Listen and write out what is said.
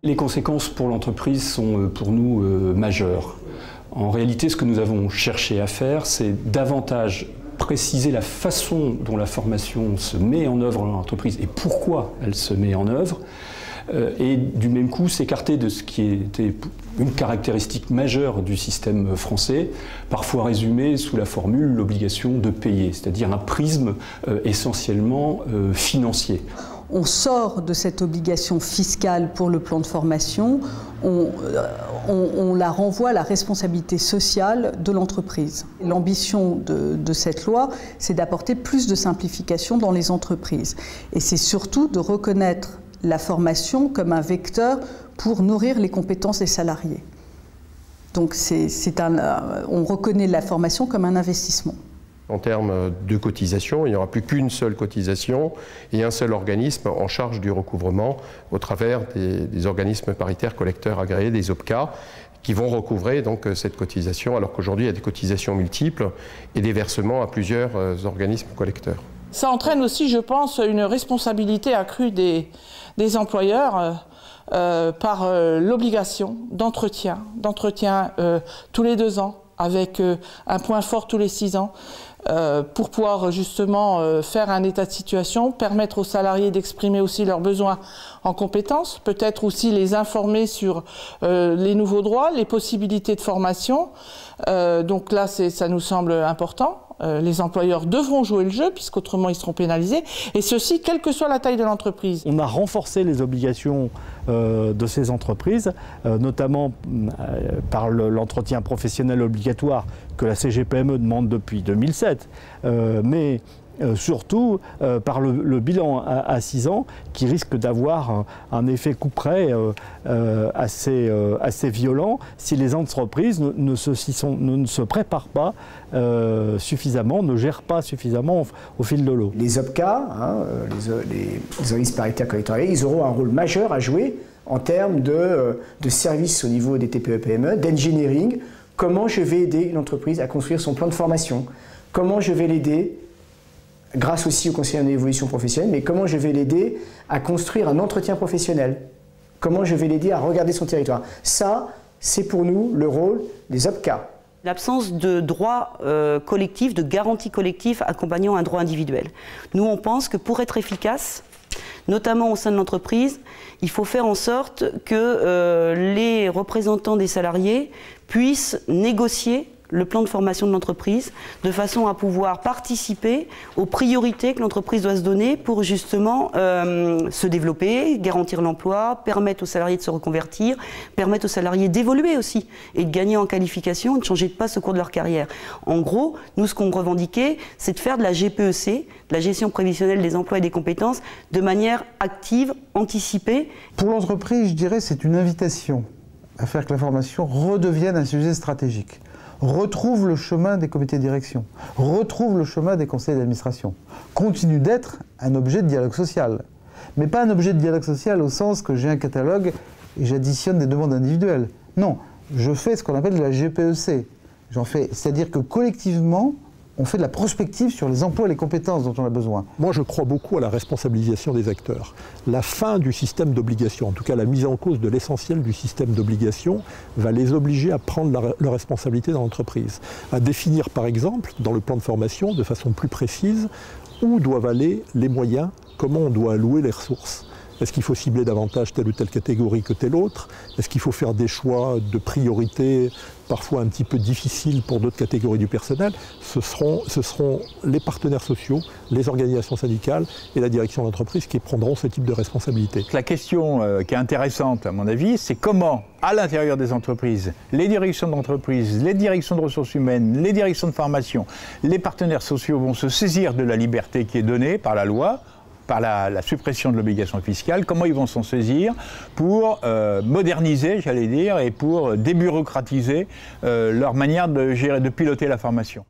Les conséquences pour l'entreprise sont pour nous majeures. En réalité, ce que nous avons cherché à faire, c'est davantage préciser la façon dont la formation se met en œuvre dans l'entreprise et pourquoi elle se met en œuvre, et du même coup s'écarter de ce qui était une caractéristique majeure du système français, parfois résumé sous la formule l'obligation de payer, c'est-à-dire un prisme essentiellement financier. On sort de cette obligation fiscale pour le plan de formation, on la renvoie à la responsabilité sociale de l'entreprise. L'ambition de cette loi, c'est d'apporter plus de simplification dans les entreprises. Et c'est surtout de reconnaître la formation comme un vecteur pour nourrir les compétences des salariés. Donc on reconnaît la formation comme un investissement. En termes de cotisation, il n'y aura plus qu'une seule cotisation et un seul organisme en charge du recouvrement au travers des organismes paritaires collecteurs agréés, des OPCA, qui vont recouvrer donc cette cotisation, alors qu'aujourd'hui il y a des cotisations multiples et des versements à plusieurs organismes collecteurs. Ça entraîne aussi, je pense, une responsabilité accrue des employeurs par l'obligation d'entretien tous les 2 ans, avec un point fort tous les 6 ans, pour pouvoir justement faire un état de situation, permettre aux salariés d'exprimer aussi leurs besoins en compétences, peut-être aussi les informer sur les nouveaux droits, les possibilités de formation. Donc là, ça nous semble important. Les employeurs devront jouer le jeu, puisqu'autrement ils seront pénalisés, et ceci, quelle que soit la taille de l'entreprise. On a renforcé les obligations de ces entreprises, notamment par l'entretien professionnel obligatoire que la CGPME demande depuis 2007, mais surtout par le bilan à 6 ans qui risque d'avoir un effet couperet assez violent si les entreprises ne se préparent pas suffisamment, ne gèrent pas suffisamment au fil de l'eau. Les OPCA, les organismes paritaires collecteurs, ils auront un rôle majeur à jouer en termes de services au niveau des TPE-PME, d'engineering. Comment je vais aider une entreprise à construire son plan de formation? Comment je vais l'aider, grâce aussi au conseiller en évolution professionnelle, mais comment je vais l'aider à construire un entretien professionnel? Comment je vais l'aider à regarder son territoire? Ça, c'est pour nous le rôle des OPCA. L'absence de droit collectif, de garantie collective accompagnant un droit individuel. Nous, on pense que pour être efficace, notamment au sein de l'entreprise, il faut faire en sorte que les représentants des salariés puissent négocier le plan de formation de l'entreprise, de façon à pouvoir participer aux priorités que l'entreprise doit se donner pour justement se développer, garantir l'emploi, permettre aux salariés de se reconvertir, permettre aux salariés d'évoluer aussi et de gagner en qualification et de changer de passe au cours de leur carrière. En gros, nous, ce qu'on revendiquait, c'est de faire de la GPEC, de la gestion prévisionnelle des emplois et des compétences, de manière active, anticipée. Pour l'entreprise, je dirais, c'est une invitation à faire que la formation redevienne un sujet stratégique. Retrouve le chemin des comités de direction, retrouve le chemin des conseils d'administration, continue d'être un objet de dialogue social. Mais pas un objet de dialogue social au sens que j'ai un catalogue et j'additionne des demandes individuelles. Non, je fais ce qu'on appelle de la GPEC. C'est-à-dire que collectivement, on fait de la prospective sur les emplois et les compétences dont on a besoin. Moi, je crois beaucoup à la responsabilisation des acteurs. La fin du système d'obligation, en tout cas la mise en cause de l'essentiel du système d'obligation, va les obliger à prendre leur responsabilité dans l'entreprise. À définir, par exemple, dans le plan de formation, de façon plus précise, où doivent aller les moyens, comment on doit allouer les ressources. Est-ce qu'il faut cibler davantage telle ou telle catégorie que telle autre? Est-ce qu'il faut faire des choix de priorité parfois un petit peu difficiles pour d'autres catégories du personnel? Ce seront les partenaires sociaux, les organisations syndicales et la direction d'entreprise qui prendront ce type de responsabilité. La question qui est intéressante à mon avis, c'est comment, à l'intérieur des entreprises, les directions d'entreprise, les directions de ressources humaines, les directions de formation, les partenaires sociaux vont se saisir de la liberté qui est donnée par la loi, par la suppression de l'obligation fiscale, comment ils vont s'en saisir pour moderniser, j'allais dire, et pour débureaucratiser leur manière de gérer, de piloter la formation.